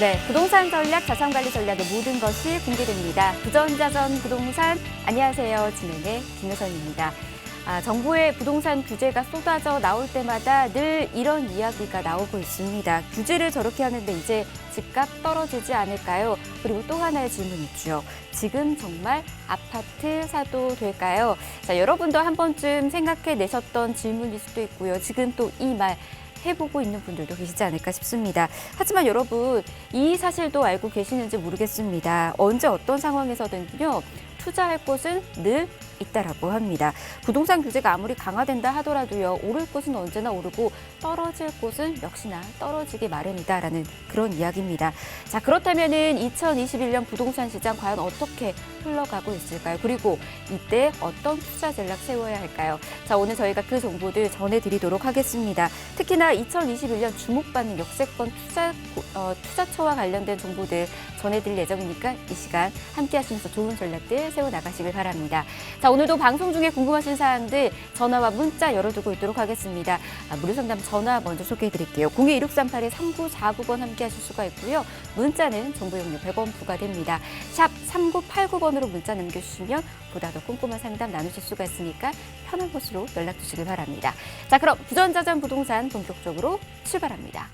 네, 부동산 전략, 자산관리 전략의 모든 것이 공개됩니다. 부전자전 부동산, 안녕하세요. 진행의 김효선입니다. 정부의 부동산 규제가 쏟아져 나올 때마다 늘 이런 이야기가 나오고 있습니다. 규제를 저렇게 하는데 이제 집값 떨어지지 않을까요? 그리고 또 하나의 질문이 있죠. 지금 정말 아파트 사도 될까요? 자, 여러분도 한 번쯤 생각해 내셨던 질문일 수도 있고요. 지금 또 이 말 해보고 있는 분들도 계시지 않을까 싶습니다. 하지만 여러분, 이 사실도 알고 계시는지 모르겠습니다. 언제 어떤 상황에서든요, 투자할 곳은 늘 있다라고 합니다. 부동산 규제가 아무리 강화된다 하더라도요, 오를 곳은 언제나 오르고 떨어질 곳은 역시나 떨어지기 마련이다라는 그런 이야기입니다. 자, 그렇다면은 2021년 부동산 시장 과연 어떻게 흘러가고 있을까요? 그리고 이때 어떤 투자 전략 세워야 할까요? 자, 오늘 저희가 그 정보들 전해드리도록 하겠습니다. 특히나 2021년 주목받는 역세권 투자처와 관련된 정보들 전해드릴 예정이니까 이 시간 함께 하시면서 좋은 전략들 세워나가시길 바랍니다. 자, 오늘도 방송 중에 궁금하신 사항들 전화와 문자 열어두고 있도록 하겠습니다. 무료 상담 전화 먼저 소개해드릴게요. 02-1638-3949번 함께 하실 수가 있고요. 문자는 정보 용료 100원 부과됩니다. 샵 3989번으로 문자 남겨주시면 보다 더 꼼꼼한 상담 나누실 수가 있으니까 편한 곳으로 연락 주시길 바랍니다. 자, 그럼 부전자전 부동산 본격적으로 출발합니다.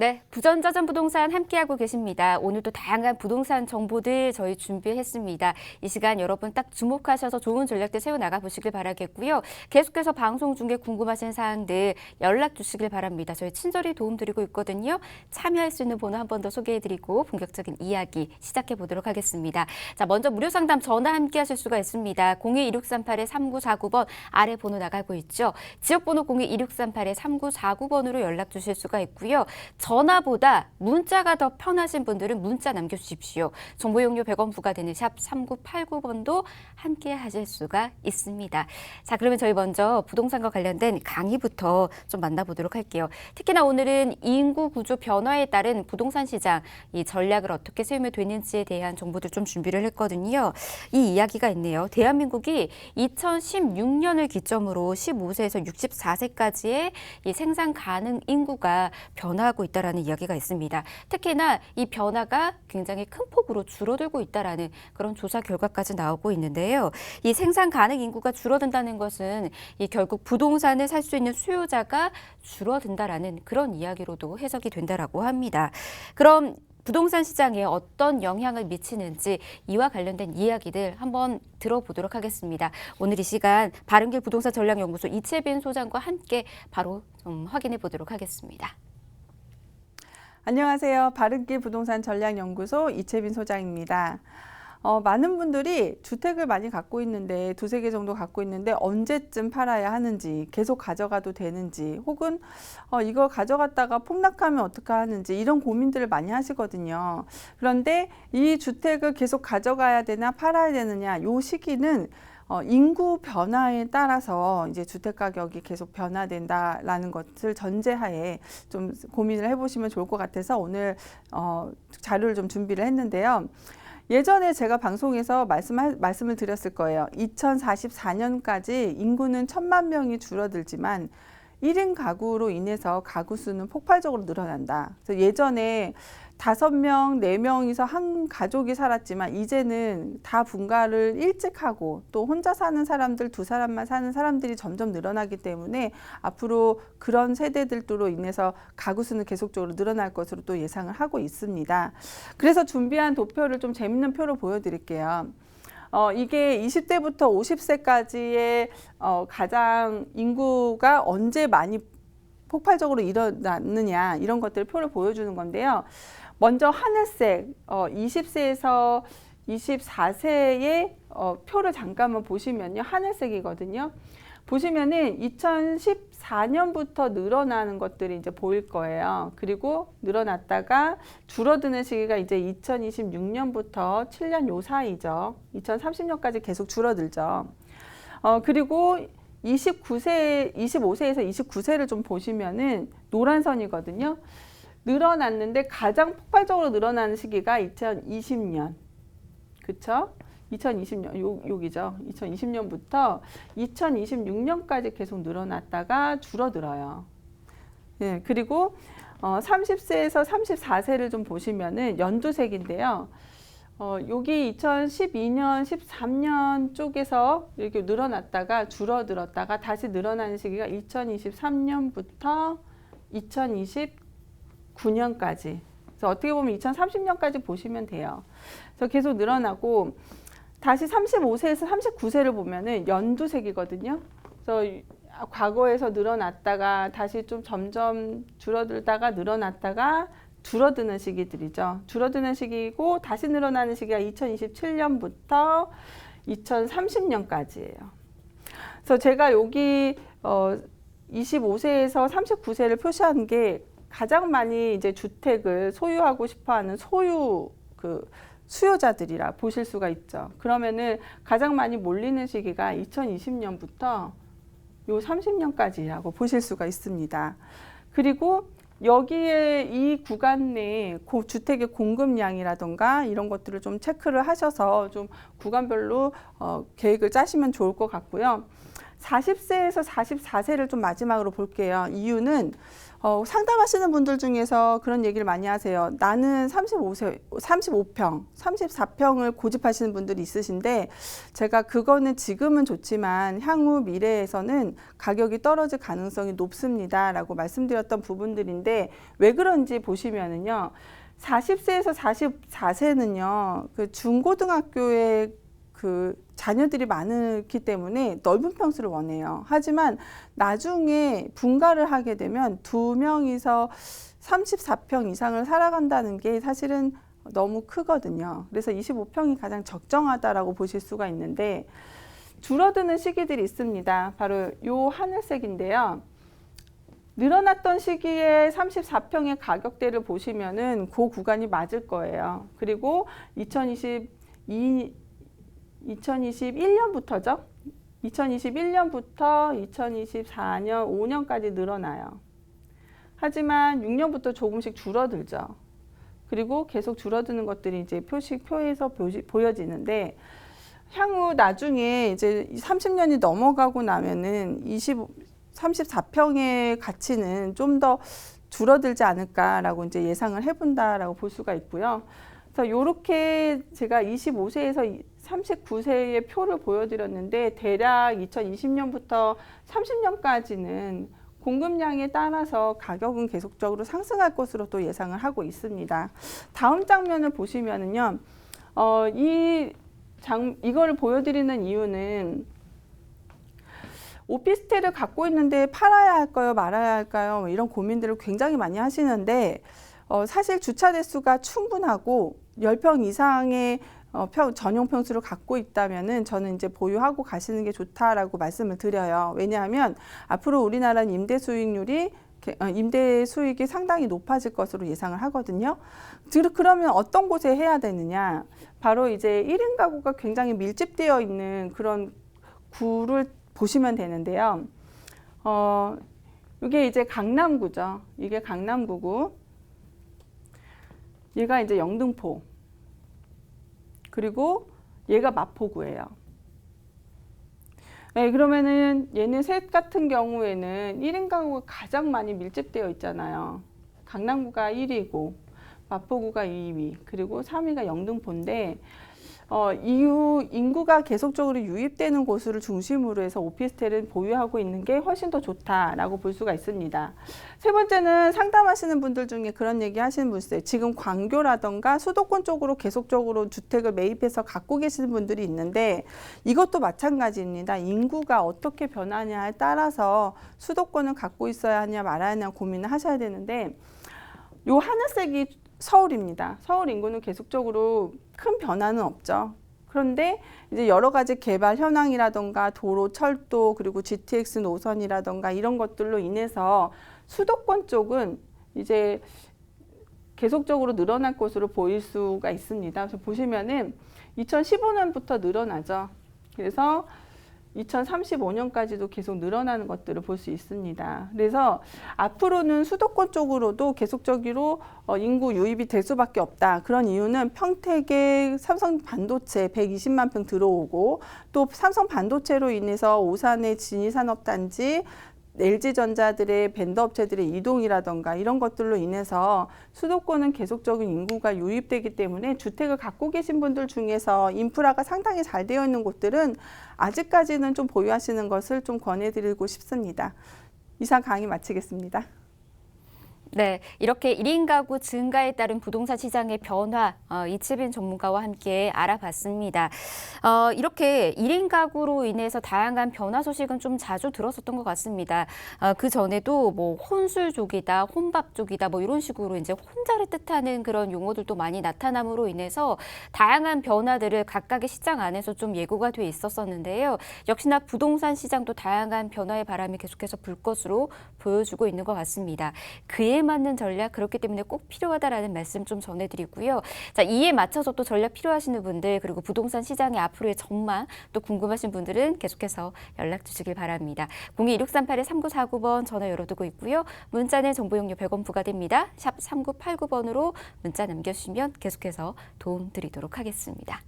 네, 부전자전 부동산 함께하고 계십니다. 오늘도 다양한 부동산 정보들 저희 준비했습니다. 이 시간 여러분 딱 주목하셔서 좋은 전략들 세워나가 보시길 바라겠고요. 계속해서 방송 중에 궁금하신 사항들 연락 주시길 바랍니다. 저희 친절히 도움드리고 있거든요. 참여할 수 있는 번호 한 번 더 소개해드리고 본격적인 이야기 시작해 보도록 하겠습니다. 자, 먼저 무료 상담 전화 함께 하실 수가 있습니다. 02-1638-3949번 아래 번호 나가고 있죠. 지역번호 02-1638-3949번으로 연락 주실 수가 있고요. 전화보다 문자가 더 편하신 분들은 문자 남겨주십시오. 정보 용료 100원 부과되는 샵 3989번도 함께 하실 수가 있습니다. 자, 그러면 저희 먼저 부동산과 관련된 강의부터 좀 만나보도록 할게요. 특히나 오늘은 인구 구조 변화에 따른 부동산 시장 이 전략을 어떻게 세우면 되는지에 대한 정보들 좀 준비를 했거든요. 이 이야기가 있네요. 대한민국이 2016년을 기점으로 15세에서 64세까지의 이 생산 가능 인구가 변화하고 있다라는 이야기가 있습니다. 특히나 이 변화가 굉장히 큰 폭으로 줄어들고 있다라는 그런 조사 결과까지 나오고 있는데요. 이 생산 가능 인구가 줄어든다는 것은 이 결국 부동산을 살 수 있는 수요자가 줄어든다라는 그런 이야기로도 해석이 된다라고 합니다. 그럼 부동산 시장에 어떤 영향을 미치는지 이와 관련된 이야기들 한번 들어보도록 하겠습니다. 오늘 이 시간 바른길 부동산 전략연구소 이채빈 소장과 함께 바로 좀 확인해 보도록 하겠습니다. 안녕하세요. 바른길 부동산 전략연구소 이채빈 소장입니다. 많은 분들이 주택을 많이 갖고 있는데 두세 개 정도 갖고 있는데 언제쯤 팔아야 하는지, 계속 가져가도 되는지, 혹은 이거 가져갔다가 폭락하면 어떻게 하는지 이런 고민들을 많이 하시거든요. 그런데 이 주택을 계속 가져가야 되나 팔아야 되느냐, 이 시기는 인구 변화에 따라서 이제 주택 가격이 계속 변화된다라는 것을 전제하에 좀 고민을 해보시면 좋을 것 같아서 오늘 자료를 좀 준비를 했는데요. 예전에 제가 방송에서 말씀을 드렸을 거예요. 2044년까지 인구는 1000만 명이 줄어들지만 1인 가구로 인해서 가구 수는 폭발적으로 늘어난다. 그래서 예전에 5명, 4명이서 한 가족이 살았지만 이제는 다 분가를 일찍 하고 또 혼자 사는 사람들, 2사람만 사는 사람들이 점점 늘어나기 때문에 앞으로 그런 세대들로 인해서 가구 수는 계속적으로 늘어날 것으로 또 예상을 하고 있습니다. 그래서 준비한 도표를 좀 재밌는 표로 보여드릴게요. 이게 20대부터 50세까지의 가장 인구가 언제 많이 폭발적으로 일어났느냐 이런 것들을 표를 보여주는 건데요. 먼저 하늘색 20세에서 24세의 표를 잠깐만 보시면요. 하늘색이거든요. 보시면은 2014년부터 늘어나는 것들이 이제 보일 거예요. 그리고 늘어났다가 줄어드는 시기가 이제 2026년부터 7년 요 사이죠. 2030년까지 계속 줄어들죠. 그리고 25세에서 29세를 좀 보시면은 노란 선이거든요. 늘어났는데 가장 폭발적으로 늘어나는 시기가 2020년. 그쵸? 2020년, 여기죠. 2020년부터 2026년까지 계속 늘어났다가 줄어들어요. 예, 그리고 30세에서 34세를 좀 보시면은 연두색인데요. 여기 2012년, 13년 쪽에서 이렇게 늘어났다가 줄어들었다가 다시 늘어나는 시기가 2023년부터 2029년까지. 그래서 어떻게 보면 2030년까지 보시면 돼요. 그래서 계속 늘어나고 다시 35세에서 39세를 보면은 연두색이거든요. 그래서 과거에서 늘어났다가 다시 좀 점점 줄어들다가 늘어났다가 줄어드는 시기들이죠. 줄어드는 시기고 다시 늘어나는 시기가 2027년부터 2030년까지예요. 그래서 제가 여기 25세에서 39세를 표시한 게 가장 많이 이제 주택을 소유하고 싶어하는 수요자들이라 보실 수가 있죠. 그러면은 가장 많이 몰리는 시기가 2020년부터 요 30년까지라고 보실 수가 있습니다. 그리고 여기에 이 구간 내에 주택의 공급량이라던가 이런 것들을 좀 체크를 하셔서 좀 구간별로 계획을 짜시면 좋을 것 같고요. 40세에서 44세를 좀 마지막으로 볼게요. 이유는 상담하시는 분들 중에서 그런 얘기를 많이 하세요. 나는 35평, 34평을 고집하시는 분들이 있으신데 제가 그거는 지금은 좋지만 향후 미래에서는 가격이 떨어질 가능성이 높습니다. 라고 말씀드렸던 부분들인데 왜 그런지 보시면은요. 40세에서 44세는요. 그 중고등학교에 자녀들이 많기 때문에 넓은 평수를 원해요. 하지만 나중에 분가를 하게 되면 2명이서 34평 이상을 살아간다는 게 사실은 너무 크거든요. 그래서 25평이 가장 적정하다라고 보실 수가 있는데 줄어드는 시기들이 있습니다. 바로 요 하늘색인데요. 늘어났던 시기에 34평의 가격대를 보시면은 그 구간이 맞을 거예요. 그리고 2021년부터죠. 2021년부터 2024년, 5년까지 늘어나요. 하지만 6년부터 조금씩 줄어들죠. 그리고 계속 줄어드는 것들이 이제 표에서 보여지는데 향후 나중에 이제 30년이 넘어가고 나면은 34평의 가치는 좀 더 줄어들지 않을까라고 이제 예상을 해본다라고 볼 수가 있고요. 그래서 이렇게 제가 25세에서 39세의 표를 보여드렸는데 대략 2020년부터 30년까지는 공급량에 따라서 가격은 계속적으로 상승할 것으로 또 예상을 하고 있습니다. 다음 장면을 보시면은요, 이거를 보여드리는 이유는 오피스텔을 갖고 있는데 팔아야 할까요, 말아야 할까요? 이런 고민들을 굉장히 많이 하시는데 사실 주차 대수가 충분하고 10평 이상의 전용 평수를 갖고 있다면은 저는 이제 보유하고 가시는 게 좋다라고 말씀을 드려요. 왜냐하면 앞으로 우리나라는 임대 수익이 상당히 높아질 것으로 예상을 하거든요. 그러면 어떤 곳에 해야 되느냐? 바로 이제 1인 가구가 굉장히 밀집되어 있는 그런 구를 보시면 되는데요. 이게 이제 강남구죠. 이게 강남구고, 얘가 이제 영등포. 그리고 얘가 마포구예요. 네, 그러면은 얘네 셋 같은 경우에는 1인 가구가 가장 많이 밀집되어 있잖아요. 강남구가 1위고 마포구가 2위, 그리고 3위가 영등포인데 인구가 계속적으로 유입되는 곳을 중심으로 해서 오피스텔은 보유하고 있는 게 훨씬 더 좋다라고 볼 수가 있습니다. 세 번째는 상담하시는 분들 중에 그런 얘기 하시는 분 있어요. 지금 광교라던가 수도권 쪽으로 계속적으로 주택을 매입해서 갖고 계시는 분들이 있는데 이것도 마찬가지입니다. 인구가 어떻게 변하냐에 따라서 수도권을 갖고 있어야 하냐 말아야 하냐 고민을 하셔야 되는데 요 하늘색이 서울입니다. 서울 인구는 계속적으로 큰 변화는 없죠. 그런데 이제 여러 가지 개발 현황이라던가 도로, 철도, 그리고 GTX 노선이라던가 이런 것들로 인해서 수도권 쪽은 이제 계속적으로 늘어날 것으로 보일 수가 있습니다. 그래서 보시면은 2015년부터 늘어나죠. 그래서 2035년까지도 계속 늘어나는 것들을 볼 수 있습니다. 그래서 앞으로는 수도권 쪽으로도 계속적으로 인구 유입이 될 수밖에 없다. 그런 이유는 평택에 삼성 반도체 120만 평 들어오고 또 삼성 반도체로 인해서 오산의 진이산업단지 LG전자들의 밴드 업체들의 이동이라던가 이런 것들로 인해서 수도권은 계속적인 인구가 유입되기 때문에 주택을 갖고 계신 분들 중에서 인프라가 상당히 잘 되어 있는 곳들은 아직까지는 좀 보유하시는 것을 좀 권해드리고 싶습니다. 이상 강의 마치겠습니다. 네, 이렇게 1인 가구 증가에 따른 부동산 시장의 변화 이채빈 전문가와 함께 알아봤습니다. 이렇게 1인 가구로 인해서 다양한 변화 소식은 좀 자주 들었었던 것 같습니다. 그 전에도 뭐 혼술족이다, 혼밥족이다 뭐 이런 식으로 이제 혼자를 뜻하는 그런 용어들도 많이 나타남으로 인해서 다양한 변화들을 각각의 시장 안에서 좀 예고가 돼 있었었는데요. 역시나 부동산 시장도 다양한 변화의 바람이 계속해서 불 것으로 보여주고 있는 것 같습니다. 그에 맞는 전략 그렇기 때문에 꼭 필요하다라는 말씀 좀 전해드리고요. 자, 이에 맞춰서 또 전략 필요하시는 분들 그리고 부동산 시장의 앞으로의 전망 또 궁금하신 분들은 계속해서 연락 주시길 바랍니다. 02-1638-3949번 전화 열어두고 있고요. 문자는 정보 용료 100원 부과됩니다. 샵 3989번으로 문자 남겨주시면 계속해서 도움 드리도록 하겠습니다.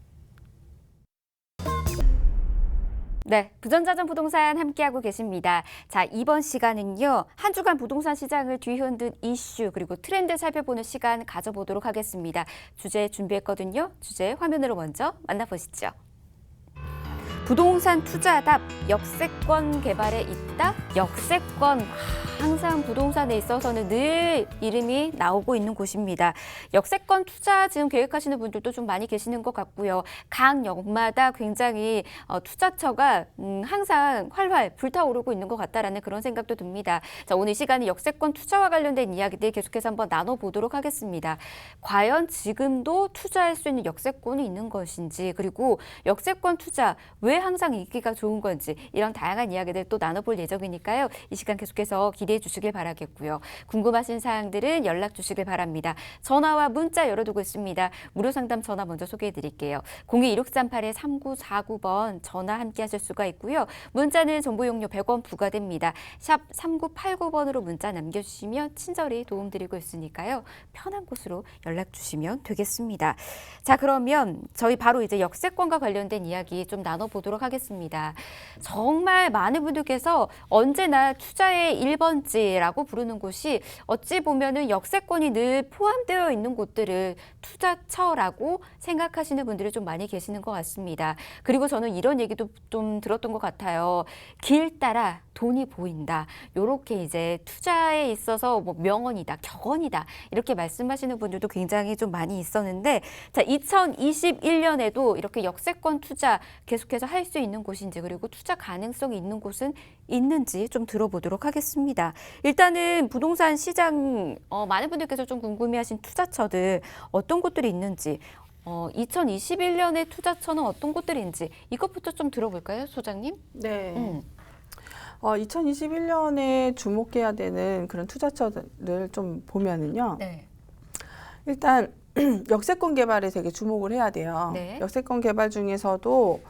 네, 부전자전 부동산 함께하고 계십니다. 자, 이번 시간은요. 한 주간 부동산 시장을 뒤흔든 이슈 그리고 트렌드 살펴보는 시간 가져보도록 하겠습니다. 주제 준비했거든요. 주제 화면으로 먼저 만나보시죠. 부동산 투자답 역세권 개발에 있다. 역세권 항상 부동산에 있어서는 늘 이름이 나오고 있는 곳입니다. 역세권 투자 지금 계획하시는 분들도 좀 많이 계시는 것 같고요. 각 역마다 굉장히 투자처가 항상 활활 불타오르고 있는 것 같다라는 그런 생각도 듭니다. 자, 오늘 시간에 역세권 투자와 관련된 이야기들 계속해서 한번 나눠보도록 하겠습니다. 과연 지금도 투자할 수 있는 역세권이 있는 것인지 그리고 역세권 투자 왜 항상 인기가 좋은 건지 이런 다양한 이야기들 또 나눠볼 예정이니까요. 이 시간 계속해서 기대해 주시길 바라겠고요. 궁금하신 사항들은 연락 주시길 바랍니다. 전화와 문자 열어두고 있습니다. 무료 상담 전화 먼저 소개해 드릴게요. 02-1638-3949번 전화 함께 하실 수가 있고요. 문자는 정보 용료 100원 부과됩니다. 샵 3989번으로 문자 남겨주시면 친절히 도움드리고 있으니까요. 편한 곳으로 연락 주시면 되겠습니다. 자, 그러면 저희 바로 이제 역세권과 관련된 이야기 좀 나눠보도록 하겠습니다. 정말 많은 분들께서 언제나 투자의 1번지라고 부르는 곳이 어찌 보면은 역세권이 늘 포함되어 있는 곳들을 투자처라고 생각하시는 분들이 좀 많이 계시는 것 같습니다. 그리고 저는 이런 얘기도 좀 들었던 것 같아요. 길 따라 돈이 보인다. 요렇게 이제 투자에 있어서 뭐 명언이다, 격언이다 이렇게 말씀하시는 분들도 굉장히 좀 많이 있었는데 자, 2021년에도 이렇게 역세권 투자 계속해서 할 수 있는 곳인지 그리고 투자 가능성이 있는 곳은 있는지 좀 들어보도록 하겠습니다. 일단은 부동산 시장 많은 분들께서 좀 궁금해하신 투자처들 어떤 곳들이 있는지 2021년의 투자처는 어떤 곳들인지 이것부터 좀 들어볼까요, 소장님? 네. 2021년에 주목해야 되는 그런 투자처들을 좀 보면은요. 네. 일단 역세권 개발에 되게 주목을 해야 돼요. 네. 역세권 개발 중에서도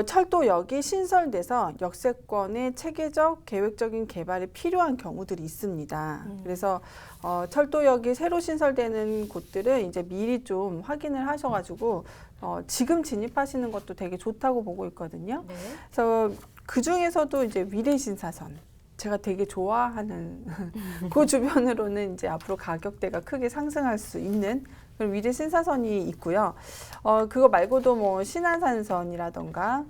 철도역이 신설돼서 역세권의 체계적 계획적인 개발이 필요한 경우들이 있습니다. 그래서 철도역이 새로 신설되는 곳들은 이제 미리 좀 확인을 하셔가지고 지금 진입하시는 것도 되게 좋다고 보고 있거든요. 네. 그래서 그 중에서도 이제 위례신사선 제가 되게 좋아하는 그 주변으로는 이제 앞으로 가격대가 크게 상승할 수 있는 그런 위례 신사선이 있고요. 그거 말고도 뭐 신안산선이라던가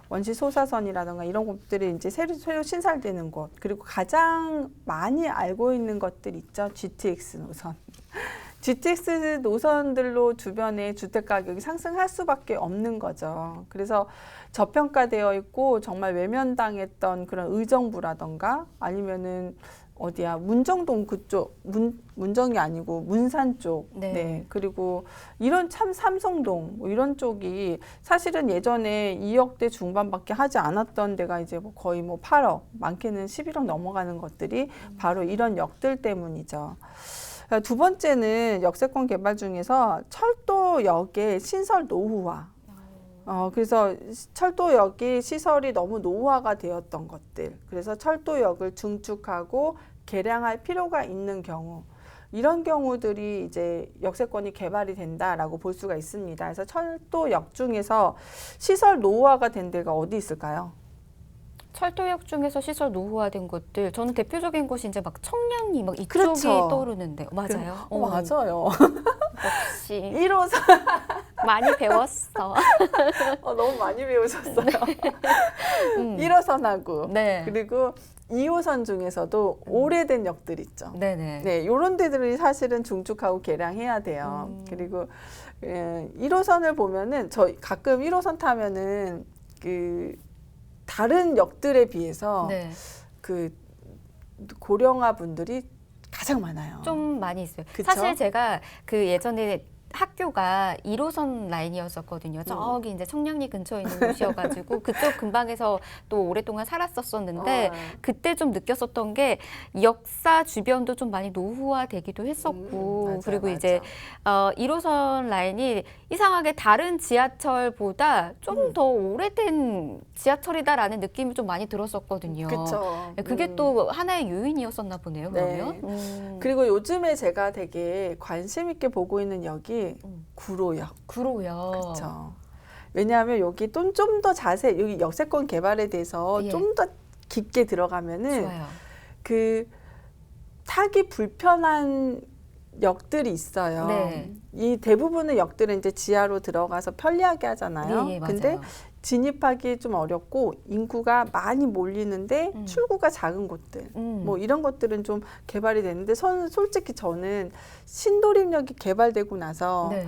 원시 소사선이라던가 이런 곳들이 이제 새로 신설되는 곳 그리고 가장 많이 알고 있는 것들 있죠. GTX 노선. GTX 노선들로 주변에 주택 가격이 상승할 수밖에 없는 거죠. 그래서 저평가되어 있고 정말 외면당했던 그런 의정부라던가 아니면은 어디야 문정동 그쪽 문정이 아니고 문산 쪽 네. 그리고 이런 참 삼성동 뭐 이런 쪽이 사실은 예전에 2억대 중반밖에 하지 않았던 데가 이제 뭐 거의 뭐 8억 많게는 11억 넘어가는 것들이 바로 이런 역들 때문이죠. 두 번째는 역세권 개발 중에서 철도역의 신설 노후화. 그래서 철도역이 시설이 너무 노후화가 되었던 것들, 그래서 철도역을 증축하고 개량할 필요가 있는 경우, 이런 경우들이 이제 역세권이 개발이 된다라고 볼 수가 있습니다. 그래서 철도역 중에서 시설 노후화가 된 데가 어디 있을까요? 철도역 중에서 시설 노후화된 곳들, 저는 대표적인 곳이 이제 막 청량리 막 이쪽이 그렇죠. 떠오르는데 맞아요? 맞아요. 역시 1호선 많이 배웠어. 너무 많이 배우셨어요. 1호선하고 네. 그리고 2호선 중에서도 오래된 역들 있죠. 네네. 네, 이런 데들이 사실은 중축하고 개량해야 돼요. 그리고 1호선을 보면은 저 가끔 1호선 타면은 그 다른 역들에 비해서 네. 그 고령화 분들이 가장 많아요. 좀 많이 있어요. 그쵸? 사실 제가 그 예전에 학교가 1호선 라인이었었거든요. 저기 이제 청량리 근처에 있는 곳이어가지고 그쪽 근방에서 또 오랫동안 살았었었는데 그때 좀 느꼈었던 게 역사 주변도 좀 많이 노후화되기도 했었고 맞아요, 그리고 맞아. 이제 1호선 라인이 이상하게 다른 지하철보다 좀 더 오래된 지하철이다라는 느낌이 좀 많이 들었었거든요. 그렇죠. 그게 또 하나의 요인이었었나 보네요. 그러면. 그리고 요즘에 제가 되게 관심 있게 보고 있는 역이 구로역. 구로요. 그렇죠. 왜냐하면 여기 좀 더 자세히 여기 역세권 개발에 대해서 예. 좀 더 깊게 들어가면은 좋아요. 그 타기 불편한 역들이 있어요. 네. 이 대부분의 역들은 이제 지하로 들어가서 편리하게 하잖아요. 예, 예, 근데 맞아요. 진입하기 좀 어렵고 인구가 많이 몰리는데 출구가 작은 곳들 뭐 이런 것들은 좀 개발이 되는데 솔직히 저는 신도림역이 개발되고 나서 네.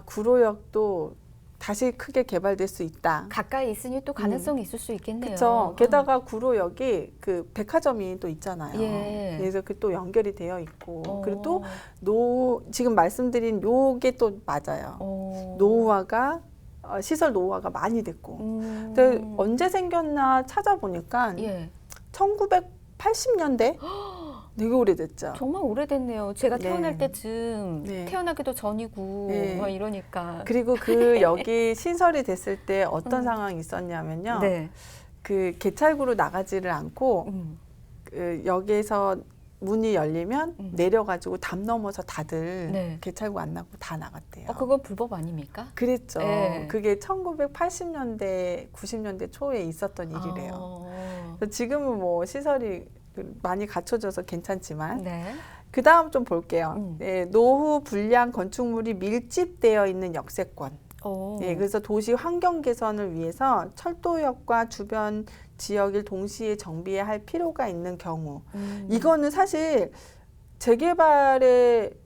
구로역도 다시 크게 개발될 수 있다. 가까이 있으니 또 가능성이 있을 수 있겠네요. 그렇죠. 게다가 구로역이 그 백화점이 또 있잖아요. 예. 그래서 그 또 연결이 되어 있고 그리고 어. 또 지금 말씀드린 요게 또 맞아요. 노후화가 시설 노후화가 많이 됐고. 근데 언제 생겼나 찾아보니까 예. 1980년대 되게 오래됐죠. 정말 오래됐네요. 제가 네. 태어날 때쯤 네. 태어나기도 전이고 네. 막 이러니까. 그리고 그 역이 신설이 됐을 때 어떤 상황이 있었냐면요. 네. 그 개찰구로 나가지를 않고 음. 그 역에서 문이 열리면 내려가지고 담 넘어서 다들 네. 개찰구 안 나고 다 나갔대요. 그건 불법 아닙니까? 그랬죠. 네. 그게 1980년대, 90년대 초에 있었던 일이래요. 그래서 지금은 뭐 시설이 많이 갖춰져서 괜찮지만 네. 그 다음 좀 볼게요. 네, 노후 불량 건축물이 밀집되어 있는 역세권. 네, 그래서 도시 환경 개선을 위해서 철도역과 주변 지역을 동시에 정비해야 할 필요가 있는 경우 이거는 사실 재개발의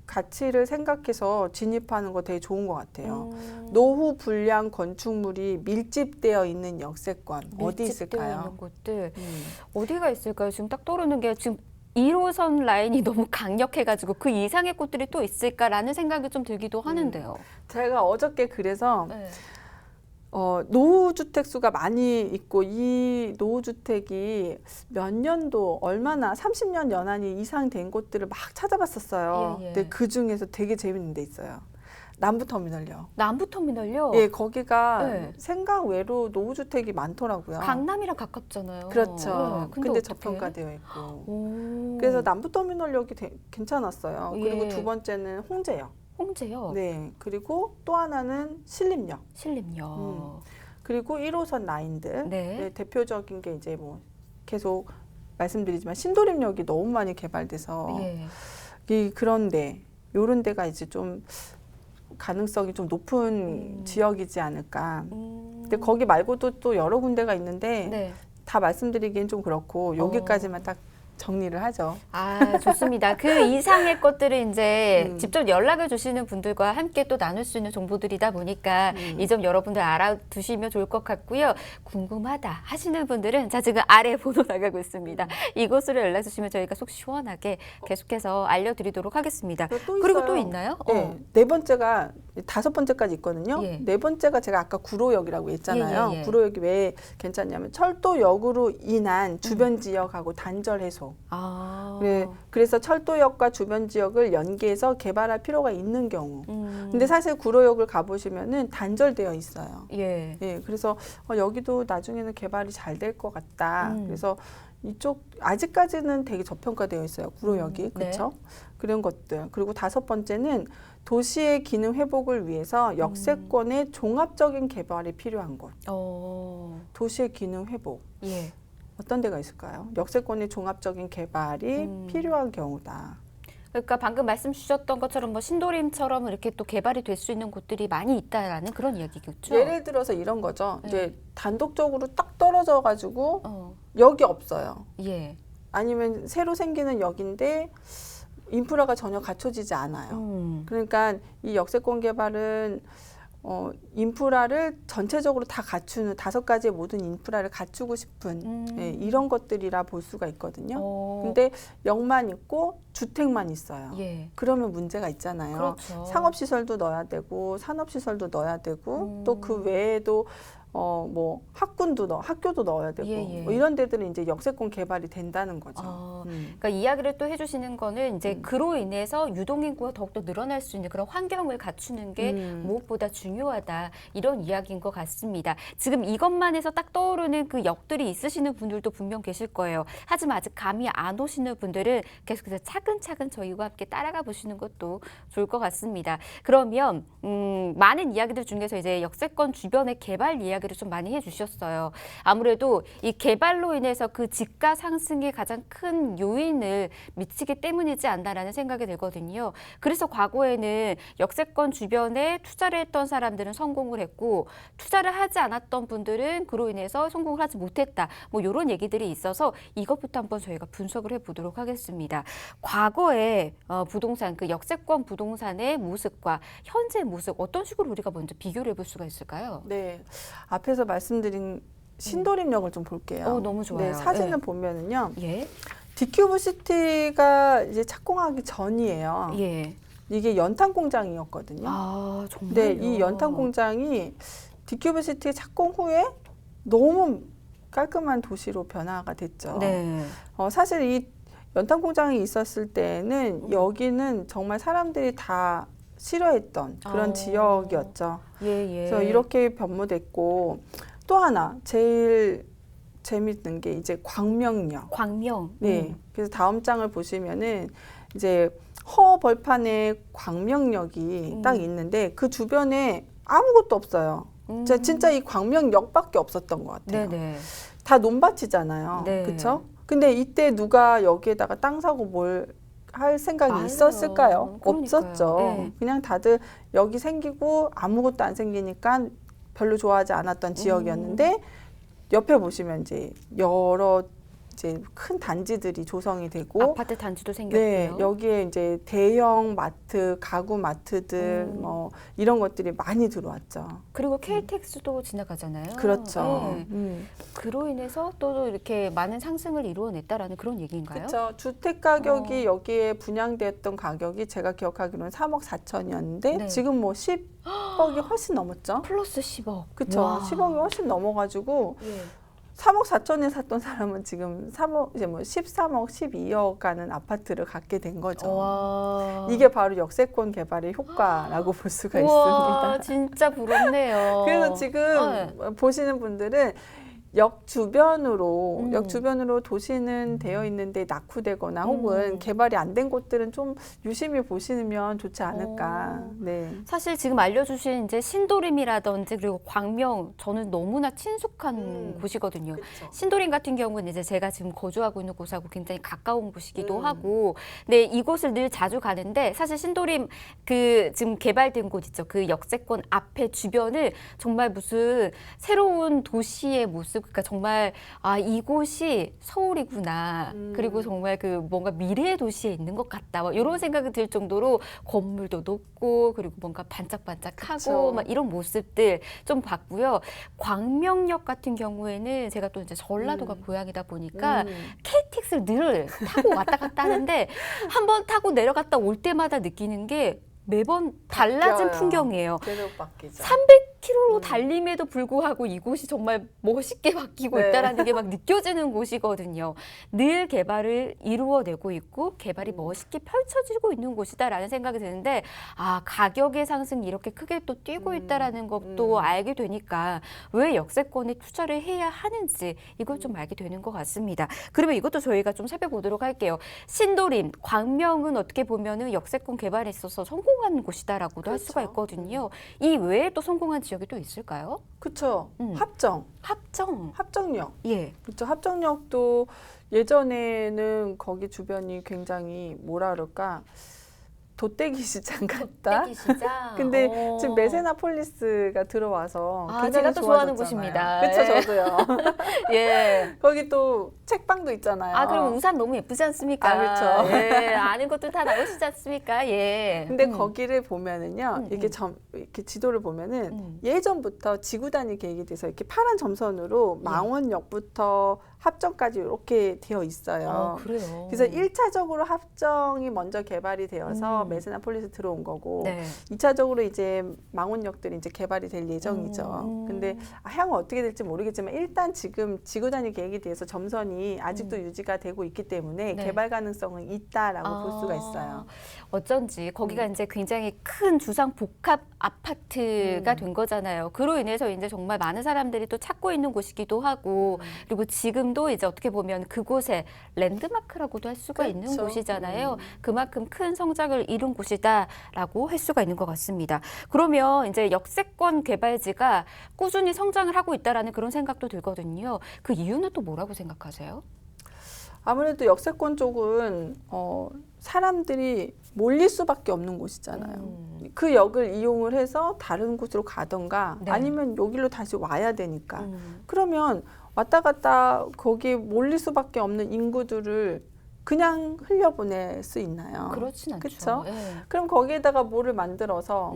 가치를 생각해서 진입하는 거 되게 좋은 것 같아요. 노후 불량 건축물이 밀집되어 있는 역세권 어디 밀집되어 있을까요? 있는 곳들 어디가 있을까요? 지금 딱 떠오르는 게 지금 1호선 라인이 너무 강력해가지고 그 이상의 곳들이 또 있을까라는 생각이 좀 들기도 하는데요. 제가 어저께 그래서 네. 노후주택 수가 많이 있고 이 노후주택이 몇 년도 얼마나 30년 연한이 이상 된 곳들을 막 찾아봤었어요. 예, 예. 근데 그 중에서 되게 재밌는 데 있어요. 남부터미널요. 남부터미널요? 예, 거기가 네. 생각 외로 노후주택이 많더라고요. 강남이랑 가깝잖아요. 그렇죠. 네, 근데 어떻게? 저평가되어 있고. 오. 그래서 남부터미널역이 괜찮았어요. 그리고 예. 두 번째는 홍제역. 홍제요? 네. 그리고 또 하나는 신림역. 신림역. 그리고 1호선 라인들. 네. 네, 대표적인 게 이제 뭐 계속 말씀드리지만 신도림역이 너무 많이 개발돼서 예. 그런데 요런 데가 이제 좀 가능성이 좀 높은 지역이지 않을까. 근데 거기 말고도 또 여러 군데가 있는데 네. 다 말씀드리기엔 좀 그렇고 여기까지만 딱 정리를 하죠. 좋습니다. 그 이상의 것들을 이제 직접 연락을 주시는 분들과 함께 또 나눌 수 있는 정보들이다 보니까 이 점 여러분들 알아두시면 좋을 것 같고요. 궁금하다 하시는 분들은 자 지금 아래 번호 나가고 있습니다. 이곳으로 연락 주시면 저희가 속 시원하게 계속해서 알려드리도록 하겠습니다. 그리고 또 있나요? 네, 네 번째가 5번째까지 있거든요. 예. 네 번째가 제가 아까 구로역이라고 했잖아요. 예, 예, 예. 구로역이 왜 괜찮냐면 철도역으로 인한 주변 지역하고 단절 해소. 구로역. 아. 그래서 철도역과 주변 지역을 연계해서 개발할 필요가 있는 경우. 근데 사실 구로역을 가보시면은 단절되어 있어요. 예. 예, 그래서 여기도 나중에는 개발이 잘 될 것 같다. 그래서 이쪽 아직까지는 되게 저평가되어 있어요. 구로역이. 네. 그렇죠? 그런 것들. 그리고 다섯 번째는 도시의 기능 회복을 위해서 역세권의 종합적인 개발이 필요한 곳. 도시의 기능 회복. 예. 어떤 데가 있을까요? 역세권의 종합적인 개발이 필요한 경우다. 그러니까 방금 말씀 주셨던 것처럼 뭐 신도림처럼 이렇게 또 개발이 될 수 있는 곳들이 많이 있다라는 그런 이야기겠죠. 예를 들어서 이런 거죠. 네. 이제 단독적으로 딱 떨어져 가지고 어. 역이 없어요. 예. 아니면 새로 생기는 역인데 인프라가 전혀 갖춰지지 않아요. 그러니까 이 역세권 개발은 인프라를 전체적으로 다 갖추는 5가지의 모든 인프라를 갖추고 싶은 예, 이런 것들이라 볼 수가 있거든요. 근데 역만 있고 주택만 있어요. 예. 그러면 문제가 있잖아요. 그렇죠. 상업시설도 넣어야 되고 산업시설도 넣어야 되고 또 그 외에도 뭐 학교도 넣어야 되고 예. 뭐 이런 데들은 이제 역세권 개발이 된다는 거죠. 그러니까 이야기를 또 해주시는 거는 이제 그로 인해서 유동인구가 더욱더 늘어날 수 있는 그런 환경을 갖추는 게 무엇보다 중요하다 이런 이야기인 것 같습니다. 지금 이것만 해서 딱 떠오르는 그 역들이 있으시는 분들도 분명 계실 거예요. 하지만 아직 감이 안 오시는 분들은 계속해서 차근차근 저희와 함께 따라가 보시는 것도 좋을 것 같습니다. 그러면 많은 이야기들 중에서 이제 역세권 주변의 개발 이야기를 좀 많이 해주셨어요. 아무래도 이 개발로 인해서 그 집가 상승에 가장 큰 요인을 미치기 때문이지 않나라는 생각이 들거든요. 그래서 과거에는 역세권 주변에 투자를 했던 사람들은 성공을 했고 투자를 하지 않았던 분들은 그로 인해서 성공을 하지 못했다. 뭐 이런 얘기들이 있어서 이것부터 한번 저희가 분석을 해보도록 하겠습니다. 과거에 부동산, 그 역세권 부동산의 모습과 현재 모습 어떤 식으로 우리가 먼저 비교를 해볼 수가 있을까요? 네, 앞에서 말씀드린 신도림역을 좀 볼게요. 너무 좋아요. 네, 사진을 네. 보면은요. 예. 디큐브 시티가 이제 착공하기 전이에요. 예. 이게 연탄 공장이었거든요. 아, 정말요? 근데 이 연탄 공장이 디큐브 시티 착공 후에 너무 깔끔한 도시로 변화가 됐죠. 네. 사실 이 연탄 공장이 있었을 때는 여기는 정말 사람들이 다 싫어했던 그런 지역이었죠. 예. 그래서 이렇게 변모됐고 또 하나 제일 재밌는 게 이제 광명역. 광명. 네. 그래서 다음 장을 보시면은 이제 허 벌판에 광명역이 딱 있는데 그 주변에 아무것도 없어요. 진짜 이 광명역밖에 없었던 것 같아요. 네네. 다 논밭이잖아요. 네. 그렇죠? 근데 이때 누가 여기에다가 땅 사고 뭘 할 생각이 맞아요. 있었을까요? 그러니까요. 없었죠. 네. 그냥 다들 여기 생기고 아무것도 안 생기니까 별로 좋아하지 않았던 지역이었는데 옆에 보시면 이제 여러 이제 큰 단지들이 조성이 되고 아파트 단지도 생겼고요. 네, 여기에 이제 대형 마트, 가구 마트들 뭐 이런 것들이 많이 들어왔죠. 그리고 KTX도 지나가잖아요. 그렇죠. 네. 그로 인해서 또 이렇게 많은 상승을 이루어냈다라는 그런 얘기인가요? 그렇죠. 주택 가격이 여기에 분양됐던 가격이 제가 기억하기로는 3억 4천이었는데 네. 지금 뭐 10억이 훨씬 넘었죠. 플러스 10억. 그렇죠. 와. 10억이 훨씬 넘어가지고 예. 3억 4천에 샀던 사람은 지금 3억 이제 뭐 13억, 12억 가는 아파트를 갖게 된 거죠. 와. 이게 바로 역세권 개발의 효과라고 볼 수가 우와, 있습니다. 진짜 부럽네요. 그래서 지금 보시는 분들은 역 주변으로 도시는 되어 있는데 낙후되거나 혹은 개발이 안 된 곳들은 좀 유심히 보시면 좋지 않을까. 네. 사실 지금 알려주신 이제 신도림이라든지 그리고 광명 저는 너무나 친숙한 곳이거든요. 그쵸. 신도림 같은 경우는 이제 제가 지금 거주하고 있는 곳하고 굉장히 가까운 곳이기도 하고, 근데 이곳을 늘 자주 가는데 사실 신도림 그 지금 개발된 곳 있죠. 그 역세권 앞에 주변을 정말 무슨 새로운 도시의 모습, 그러니까 정말 이곳이 서울이구나. 그리고 정말 그 뭔가 미래의 도시에 있는 것 같다. 뭐 이런 생각이 들 정도로 건물도 높고 그리고 뭔가 반짝반짝하고 그쵸. 막 이런 모습들 좀 봤고요. 광명역 같은 경우에는 제가 또 이제 전라도가 고향이다 보니까 KTX를 늘 타고 왔다 갔다 하는데 한 번 타고 내려갔다 올 때마다 느끼는 게 매번 달라진 바뀌어요. 풍경이에요. 계속 바뀌죠. 300km로 달림에도 불구하고 이곳이 정말 멋있게 바뀌고 네. 있다라는 게 막 느껴지는 곳이거든요. 늘 개발을 이루어내고 있고 개발이 멋있게 펼쳐지고 있는 곳이다라는 생각이 드는데 가격의 상승이 이렇게 크게 또 뛰고 있다라는 것도 알게 되니까 왜 역세권에 투자를 해야 하는지 이걸 좀 알게 되는 것 같습니다. 그러면 이것도 저희가 좀 살펴보도록 할게요. 신도림, 광명은 어떻게 보면은 역세권 개발에 있어서 성공한 곳이다라고도 할 수가 그렇죠. 있거든요. 이 외에 또 성공한 지역이 또 있을까요? 그쵸. 음. 합정. 합정역. 예. 그렇죠. 합정역도 예전에는 거기 주변이 굉장히 뭐라 그럴까 돗대기 시장 같다. 떼기 시장. 근데 지금 메세나폴리스가 들어와서 굉장히 제가 또 좋아하는 좋아졌잖아요. 곳입니다. 그렇죠, 저도요. 예. 거기 또 책방도 있잖아요. 그럼 우산 너무 예쁘지 않습니까? 그렇죠. 예. 아는 것도 다 나오시지 않습니까? 예. 근데 거기를 보면은요, 음. 이렇게 지도를 보면은 음. 예전부터 지구 단위 계획이 돼서 이렇게 파란 점선으로 망원역부터 합정까지 이렇게 되어 있어요. 그래요. 그래서 1차적으로 합정이 먼저 개발이 되어서 음. 메세나폴리스 들어온 거고, 네. 2차적으로 이제 망원역들이 이제 개발이 될 예정이죠. 음. 근데 향후 어떻게 될지 모르겠지만 일단 지금 지구 단위 계획에 대해서 점선이 아직도 유지가 되고 있기 때문에 네. 개발 가능성은 있다라고 볼 수가 있어요. 어쩐지 거기가 이제 굉장히 큰 주상 복합 아파트가 된 거잖아요. 그로 인해서 이제 정말 많은 사람들이 또 찾고 있는 곳이기도 하고 그리고 지금도 이제 어떻게 보면 그곳에 랜드마크라고도 할 수가 있는 그렇죠. 곳이잖아요. 그만큼 큰 성장을 이룬 곳이다라고 할 수가 있는 것 같습니다. 그러면 이제 역세권 개발지가 꾸준히 성장을 하고 있다라는 그런 생각도 들거든요. 그 이유는 또 뭐라고 생각하세요? 아무래도 역세권 쪽은 사람들이 몰릴 수밖에 없는 곳이잖아요. 그 역을 이용을 해서 다른 곳으로 가던가 네. 아니면 여기로 다시 와야 되니까. 그러면 왔다 갔다 거기 몰릴 수밖에 없는 인구들을 그냥 흘려보낼 수 있나요? 그렇진 않죠. 그쵸? 예. 그럼 거기에다가 뭐를 만들어서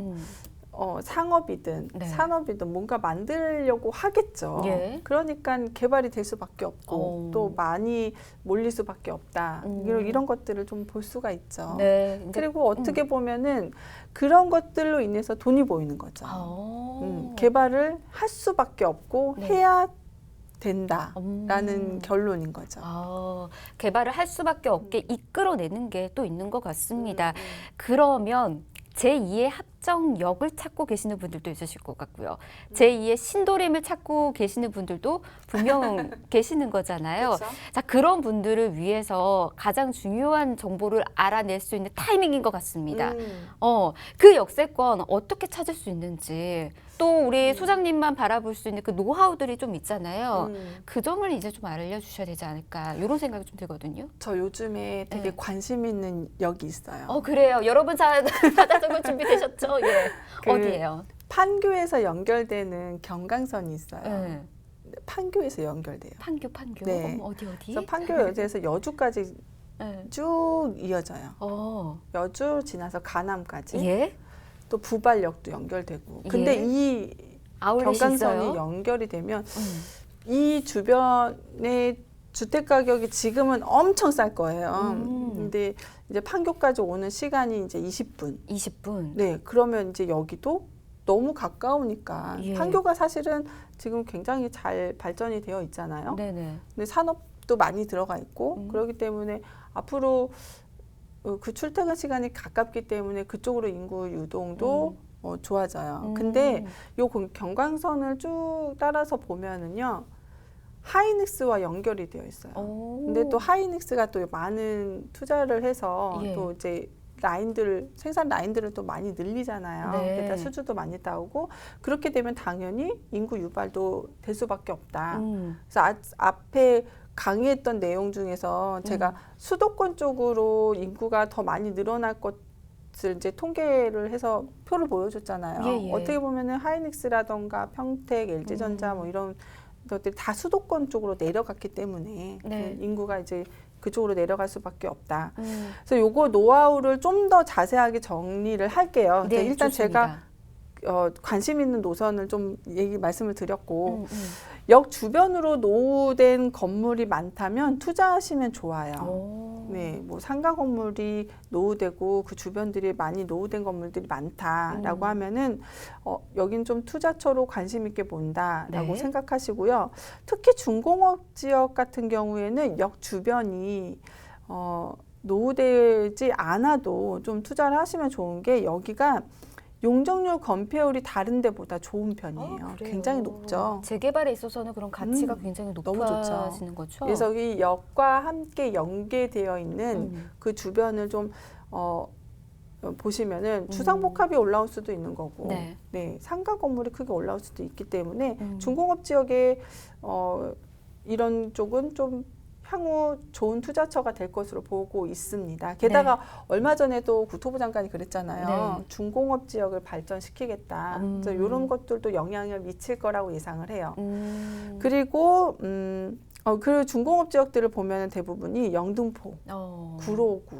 상업이든 네. 산업이든 뭔가 만들려고 하겠죠. 예. 그러니까 개발이 될 수밖에 없고 어. 또 많이 몰릴 수밖에 없다. 이런 것들을 좀 볼 수가 있죠. 네. 이제 그리고 어떻게 보면은 그런 것들로 인해서 돈이 보이는 거죠. 개발을 할 수밖에 없고 네. 해야 된다라는 결론인 거죠. 개발을 할 수밖에 없게 이끌어내는 게 또 있는 것 같습니다. 그러면 제2의 합정역을 찾고 계시는 분들도 있으실 것 같고요. 제2의 신도림을 찾고 계시는 분들도 분명 계시는 거잖아요. 그렇죠? 자, 그런 분들을 위해서 가장 중요한 정보를 알아낼 수 있는 타이밍인 것 같습니다. 그 역세권 어떻게 찾을 수 있는지 또 우리 소장님만 바라볼 수 있는 그 노하우들이 좀 있잖아요. 그 점을 이제 좀 알려주셔야 되지 않을까 이런 생각이 좀 들거든요. 저 요즘에 되게 네. 관심 있는 역이 있어요. 그래요. 여러분 받아 적을 준비되셨죠? 예. 그 어디예요? 판교에서 연결되는 경강선이 있어요. 예. 판교에서 연결돼요. 판교. 네. 어디? 그래서 판교에서 여주까지 예. 쭉 이어져요. 여주 지나서 가남까지. 예? 또 부발역도 연결되고. 근데 예. 이 아울렛이 경강선이 있어요? 연결이 되면 이 주변의 주택 가격이 지금은 엄청 쌀 거예요. 근데 이제 판교까지 오는 시간이 이제 20분. 20분. 네, 그러면 이제 여기도 너무 가까우니까 예. 판교가 사실은 지금 굉장히 잘 발전이 되어 있잖아요. 네네. 근데 산업도 많이 들어가 있고 그렇기 때문에 앞으로 그 출퇴근 시간이 가깝기 때문에 그쪽으로 인구 유동도 좋아져요. 근데 요 경강선을 쭉 따라서 보면은요. 하이닉스와 연결이 되어 있어요. 근데 또 하이닉스가 또 많은 투자를 해서 예. 또 이제 생산 라인들을 또 많이 늘리잖아요. 네. 그러니까 수주도 많이 따오고 그렇게 되면 당연히 인구 유발도 될 수밖에 없다. 그래서 앞에 강의했던 내용 중에서 제가 수도권 쪽으로 인구가 더 많이 늘어날 것을 이제 통계를 해서 표를 보여줬잖아요. 예. 어떻게 보면은 하이닉스라던가 평택, LG전자 뭐 이런 것들이 다 수도권 쪽으로 내려갔기 때문에 네. 인구가 이제 그쪽으로 내려갈 수밖에 없다. 그래서 요거 노하우를 좀 더 자세하게 정리를 할게요. 네, 일단 좋습니다. 제가 관심 있는 노선을 좀 말씀을 드렸고 역 주변으로 노후된 건물이 많다면 투자하시면 좋아요. 네, 뭐 상가 건물이 노후되고 그 주변들이 많이 노후된 건물들이 많다라고 하면은 여긴 좀 투자처로 관심 있게 본다라고 네. 생각하시고요. 특히 중공업 지역 같은 경우에는 역 주변이 노후되지 않아도 좀 투자를 하시면 좋은 게 여기가 용적률 건폐율이 다른 데보다 좋은 편이에요. 그래요? 굉장히 높죠. 재개발에 있어서는 그런 가치가 굉장히 너무 좋죠. 높아지는 거죠. 그래서 이 역과 함께 연계되어 있는 음. 그 주변을 좀 보시면은 주상복합이 올라올 수도 있는 거고, 네. 네, 상가 건물이 크게 올라올 수도 있기 때문에 음. 중공업 지역에 이런 쪽은 좀 향후 좋은 투자처가 될 것으로 보고 있습니다. 게다가 얼마 전에도 국토부 장관이 그랬잖아요. 네. 중공업 지역을 발전시키겠다. 그래서 이런 것들도 영향을 미칠 거라고 예상을 해요. 그리고 그 중공업 지역들을 보면 대부분이 영등포, 구로구,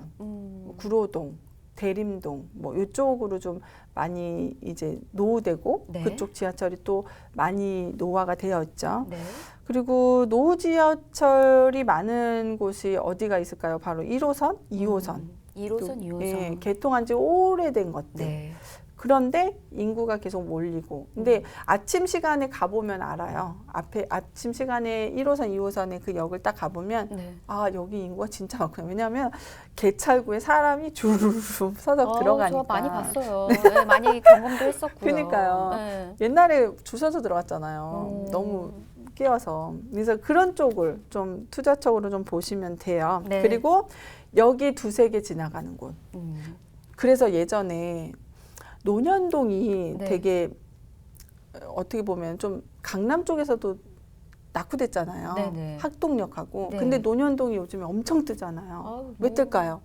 구로동, 대림동 뭐 이쪽으로 좀 많이 이제 노후되고 네. 그쪽 지하철이 또 많이 노화가 되어 있죠. 네. 그리고 노후 지하철이 많은 곳이 어디가 있을까요? 바로 1호선, 2호선. 1호선, 2호선. 예, 개통한 지 오래된 것들. 네. 그런데 인구가 계속 몰리고. 근데 아침 시간에 가보면 알아요. 앞에 아침 시간에 1호선, 2호선에 그 역을 딱 가보면 네. 아, 여기 인구가 진짜 많구나. 왜냐하면 개찰구에 사람이 주르르 서서 들어가니까. 저 많이 봤어요. 네, 많이 경험도 했었고요. 그러니까요. 네. 옛날에 줄 서서 들어갔잖아요. 너무 끼어서. 그래서 그런 쪽을 좀 투자적으로 좀 보시면 돼요. 네. 그리고 여기 두세 개 지나가는 곳. 그래서 예전에 논현동이 네. 되게 어떻게 보면 좀 강남 쪽에서도 낙후됐잖아요. 네네. 학동역하고. 네. 근데 논현동이 요즘에 엄청 뜨잖아요. 아유, 왜 뭐. 뜰까요?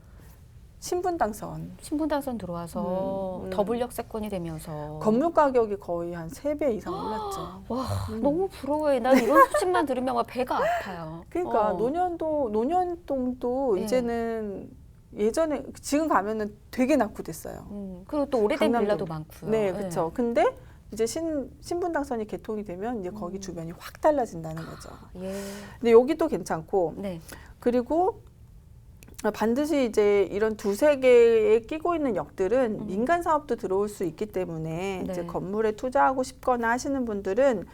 신분당선. 신분당선 들어와서 더블 역세권이 되면서 건물 가격이 거의 한 3배 이상 올랐죠. 와, 너무 부러워요. 난 이런 소식만 들으면 막 배가 아파요. 그러니까 논현동도 네. 이제는 예전에 지금 가면은 되게 낙후됐어요. 그리고 또 오래된 강남동. 빌라도 많고요. 네, 그렇죠. 근데 이제 신분당선이 개통이 되면 이제 거기 주변이 확 달라진다는 거죠. 예. 근데 여기도 괜찮고 네. 그리고 반드시 이제 이런 두세 개에 끼고 있는 역들은 민간 사업도 들어올 수 있기 때문에 네. 이제 건물에 투자하고 싶거나 하시는 분들은